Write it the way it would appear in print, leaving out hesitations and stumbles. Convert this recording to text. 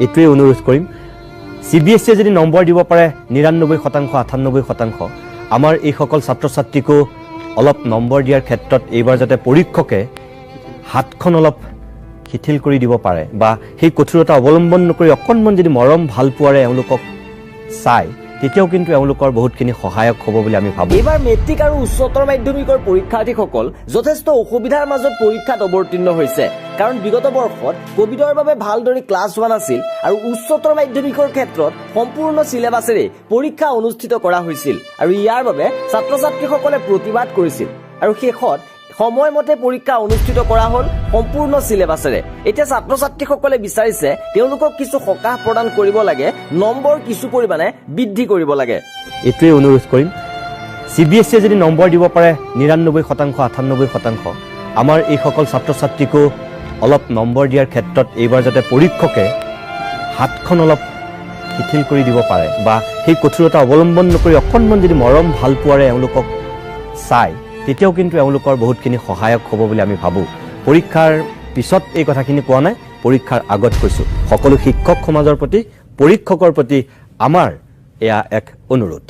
এইটোৱে অনুৰোধ কৰিম CBSE যদি নম্বৰ দিব পাৰে 99% 98% আমাৰ এই সকল ছাত্ৰ ছাত্ৰীকো অলপ নম্বৰ দিয়াৰ ক্ষেত্ৰত এইবাৰ যাতে পৰীক্ষকে হাতখন অলপ শিথিল কৰি দিব পাৰে বা সেই কঠোৰতা অৱলম্বন নকৰি অকণমান যদি মৰম ভাল পোৱাৰে এওঁলোকক চাই তেতিয়াও কিন্তু এওঁলোকৰ বহুতখিনি সহায়ক হ'ব বুলি আমি ভাবোঁ। এইবাৰ মেট্ৰিক আৰু উচ্চতৰ মাধ্যমিকৰ পৰীক্ষাৰ্থীসকল যথেষ্ট অসুবিধাৰ মাজত পৰীক্ষাত অৱতীৰ্ণ হৈছে কাৰণ বিগত বৰ্ষত কোভিডৰ বাবে ভালদৰে ক্লাছ হোৱা নাছিল আৰু উচ্চতৰ মাধ্যমিকৰ ক্ষেত্ৰত সম্পূৰ্ণ সিলেবাছেৰে পৰীক্ষা অনুষ্ঠিত কৰা হৈছিল আৰু ইয়াৰ বাবে ছাত্ৰ ছাত্ৰীসকলে প্ৰতিবাদ কৰিছিল আৰু শেষত সময়মতে পৰীক্ষা অনুষ্ঠিত কৰা হ'ল সম্পূৰ্ণ সিলেবাছেৰে। এতিয়া ছাত্ৰ ছাত্ৰীসকলে বিচাৰিছে তেওঁলোকক কিছু সকাহ প্ৰদান কৰিব লাগে, নম্বৰ কিছু পৰিমাণে বৃদ্ধি কৰিব লাগে। এইটোৱে অনুৰোধ কৰিম CBSE যদি নম্বৰ দিব পাৰে 99% 98% আমাৰ এই সকল ছাত্ৰ ছাত্ৰীকো অলপ নম্বৰ দিয়াৰ ক্ষেত্ৰত এইবাৰ যাতে পৰীক্ষকে হাতখন অলপ শিথিল কৰি দিব পাৰে বা সেই কঠোৰতা অৱলম্বন নকৰি অকণমান যদি মৰম ভাল পোৱাৰে এওঁলোকক চাই তেতিয়াও কিন্তু এওঁলোকৰ বহুতখিনি সহায়ক হ'ব বুলি আমি ভাবোঁ। পৰীক্ষাৰ পিছত এই কথাখিনি কোৱা নাই, পৰীক্ষাৰ আগত কৈছোঁ। সকলো শিক্ষক সমাজৰ প্ৰতি পৰীক্ষকৰ প্ৰতি আমাৰ এয়া এক অনুৰোধ।